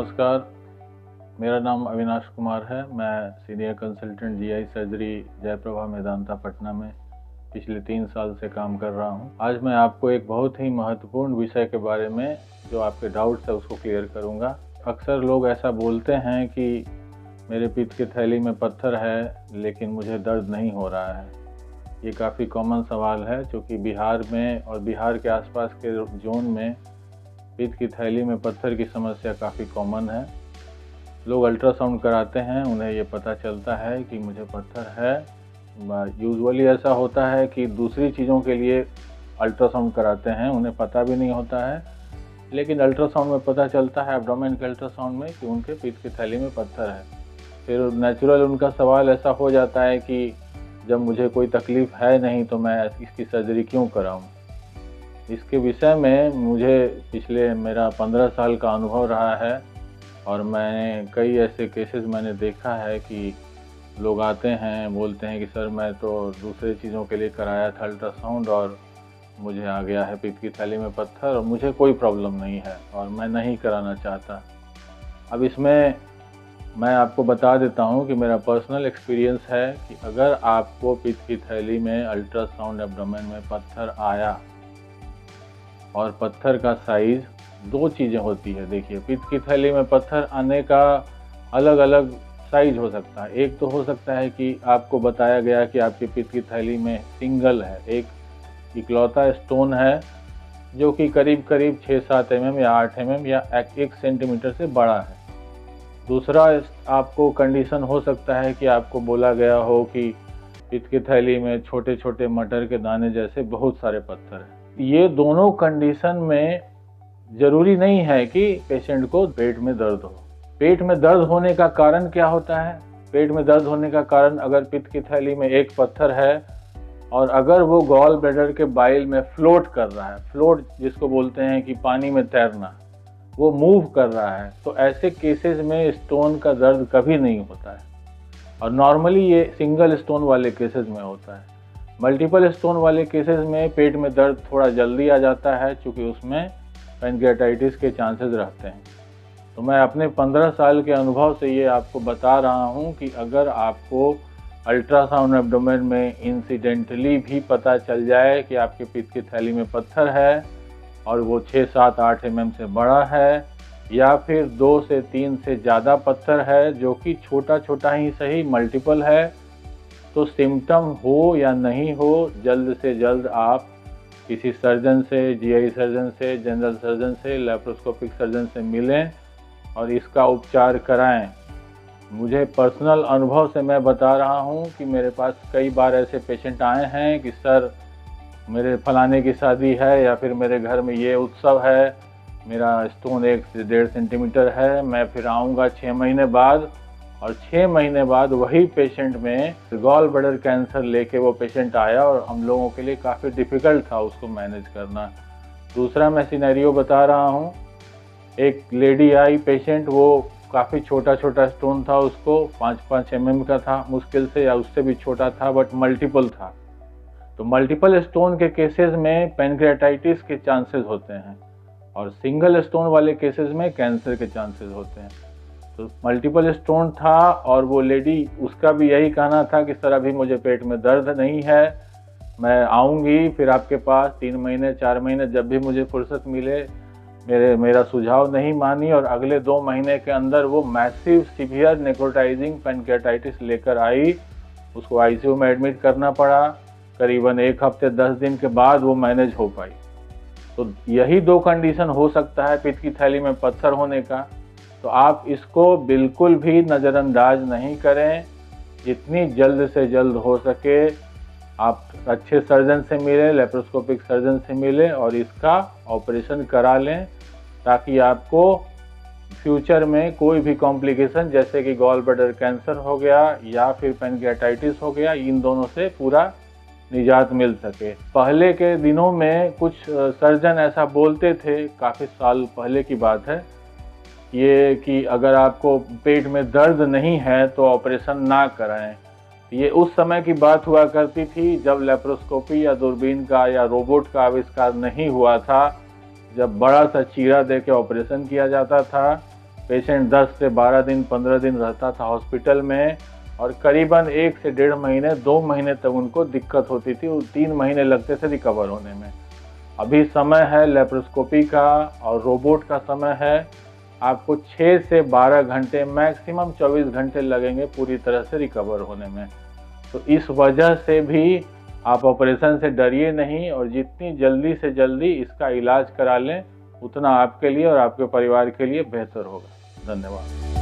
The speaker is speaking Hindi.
नमस्कार, मेरा नाम अविनाश कुमार है। मैं senior consultant GI surgery Jayaprabha Medanta Patna में पिछले 3 साल से काम कर रहा हूं। आज मैं आपको एक बहुत ही महत्वपूर्ण विषय के बारे में जो आपके डाउट्स है उसको क्लियर करूंगा। अक्सर लोग ऐसा बोलते हैं कि मेरे पित्त की थैली में पत्थर है लेकिन मुझे दर्द नहीं हो रहा है। ये काफ़ी कॉमन सवाल है क्योंकि बिहार में और बिहार के आसपास के जोन में पित्त की थैली में पत्थर की समस्या काफ़ी कॉमन है। लोग अल्ट्रासाउंड कराते हैं, उन्हें ये पता चलता है कि मुझे पत्थर है। यूजुअली ऐसा होता है कि दूसरी चीज़ों के लिए अल्ट्रासाउंड कराते हैं, उन्हें पता भी नहीं होता है, लेकिन अल्ट्रासाउंड में पता चलता है, एब्डोमेन के अल्ट्रासाउंड में, कि उनके पित्त की थैली में पत्थर है। फिर नेचुरल उनका सवाल ऐसा हो जाता है कि जब मुझे कोई तकलीफ़ है नहीं तो मैं इसकी सर्जरी क्यों कराऊँ। इसके विषय में मुझे मेरा 15 साल का अनुभव रहा है और मैंने कई ऐसे केसेस मैंने देखा है कि लोग आते हैं, बोलते हैं कि सर मैं तो दूसरे चीज़ों के लिए कराया था अल्ट्रासाउंड और मुझे आ गया है पित्त की थैली में पत्थर और मुझे कोई प्रॉब्लम नहीं है और मैं नहीं कराना चाहता। अब इसमें मैं आपको बता देता हूँ कि मेरा पर्सनल एक्सपीरियंस है कि अगर आपको पित्त की थैली में अल्ट्रासाउंड एब्डोमेन में पत्थर आया और पत्थर का साइज़, 2 चीज़ें होती है। देखिए, पित्त की थैली में पत्थर आने का अलग अलग साइज़ हो सकता है। एक तो हो सकता है कि आपको बताया गया कि आपकी पित्त की थैली में सिंगल है, एक इकलौता स्टोन है जो कि करीब करीब 6-7 mm या 8 mm या 1 सेंटीमीटर से बड़ा है। दूसरा आपको कंडीशन हो सकता है कि आपको बोला गया हो कि पित्त की थैली में छोटे छोटे मटर के दाने जैसे बहुत सारे पत्थर हैं। ये दोनों कंडीशन में ज़रूरी नहीं है कि पेशेंट को पेट में दर्द हो। पेट में दर्द होने का कारण क्या होता है? पेट में दर्द होने का कारण अगर पित्त की थैली में एक पत्थर है और अगर वो गॉल ब्लैडर के बाइल में फ्लोट कर रहा है, फ्लोट जिसको बोलते हैं कि पानी में तैरना, वो मूव कर रहा है, तो ऐसे केसेस में स्टोन का दर्द कभी नहीं होता है और नॉर्मली ये सिंगल स्टोन वाले केसेस में होता है। मल्टीपल स्टोन वाले केसेस में पेट में दर्द थोड़ा जल्दी आ जाता है क्योंकि उसमें पैनक्रियाटाइटिस के चांसेस रहते हैं। तो मैं अपने 15 साल के अनुभव से ये आपको बता रहा हूँ कि अगर आपको अल्ट्रासाउंड एब्डोमेन में इंसिडेंटली भी पता चल जाए कि आपके पित्त की थैली में पत्थर है और वो 6-7-8 mm से बड़ा है या फिर 2 से 3 से ज़्यादा पत्थर है जो कि छोटा छोटा ही सही मल्टीपल है, तो सिम्टम हो या नहीं हो, जल्द से जल्द आप किसी सर्जन से, जीआई सर्जन से, जनरल सर्जन से, लैप्रोस्कोपिक सर्जन से मिलें और इसका उपचार कराएं। मुझे पर्सनल अनुभव से मैं बता रहा हूं कि मेरे पास कई बार ऐसे पेशेंट आए हैं कि सर मेरे फलाने की शादी है या फिर मेरे घर में ये उत्सव है, मेरा स्टोन 1 से 1.5 सेंटीमीटर है, मैं फिर आऊँगा 6 महीने बाद और 6 महीने बाद वही पेशेंट में गॉल ब्लैडर कैंसर लेके वो पेशेंट आया और हम लोगों के लिए काफ़ी डिफ़िकल्ट था उसको मैनेज करना। दूसरा मैं सिनेरियो बता रहा हूँ, एक लेडी आई पेशेंट, वो काफ़ी छोटा छोटा स्टोन था, उसको 5-5 mm का था मुश्किल से, या उससे भी छोटा था, बट मल्टीपल था। तो मल्टीपल स्टोन के केसेस में पैनक्रियाटाइटिस के चांसेस होते हैं और सिंगल स्टोन वाले केसेस में कैंसर के चांसेस होते हैं। तो मल्टीपल स्टोन था और वो लेडी, उसका भी यही कहना था कि सर अभी मुझे पेट में दर्द नहीं है, मैं आऊँगी फिर आपके पास 3 महीने 4 महीने जब भी मुझे फुर्सत मिले। मेरा सुझाव नहीं मानी और अगले 2 महीने के अंदर वो मैसिव सीवियर नेक्रोटाइजिंग पैनक्रियाटाइटिस लेकर आई। उसको आईसीयू में एडमिट करना पड़ा। करीबन 1 हफ्ते 10 दिन के बाद वो मैनेज हो पाई। तो यही 2 कंडीशन हो सकता है पित्त की थैली में पत्थर होने का। तो आप इसको बिल्कुल भी नज़रअंदाज नहीं करें। जितनी जल्द से जल्द हो सके आप अच्छे सर्जन से मिलें, लेप्रोस्कोपिक सर्जन से मिलें और इसका ऑपरेशन करा लें ताकि आपको फ्यूचर में कोई भी कॉम्प्लिकेशन जैसे कि गॉल ब्लैडर कैंसर हो गया या फिर पैनक्रियाटाइटिस हो गया, इन दोनों से पूरा निजात मिल सके। पहले के दिनों में कुछ सर्जन ऐसा बोलते थे, काफ़ी साल पहले की बात है, ये कि अगर आपको पेट में दर्द नहीं है तो ऑपरेशन ना कराएं। ये उस समय की बात हुआ करती थी जब लेप्रोस्कोपी या दूरबीन का या रोबोट का आविष्कार नहीं हुआ था, जब बड़ा सा चीरा दे के ऑपरेशन किया जाता था, पेशेंट 10 से 12 दिन 15 दिन रहता था हॉस्पिटल में और करीबन 1 से 1.5 महीने 2 महीने तक उनको दिक्कत होती थी, 3 महीने लगते थे रिकवर होने में। अभी समय है लेप्रोस्कोपी का और रोबोट का समय है। आपको 6 से 12 घंटे मैक्सिमम 24 घंटे लगेंगे पूरी तरह से रिकवर होने में। तो इस वजह से भी आप ऑपरेशन से डरिए नहीं और जितनी जल्दी से जल्दी इसका इलाज करा लें उतना आपके लिए और आपके परिवार के लिए बेहतर होगा। धन्यवाद।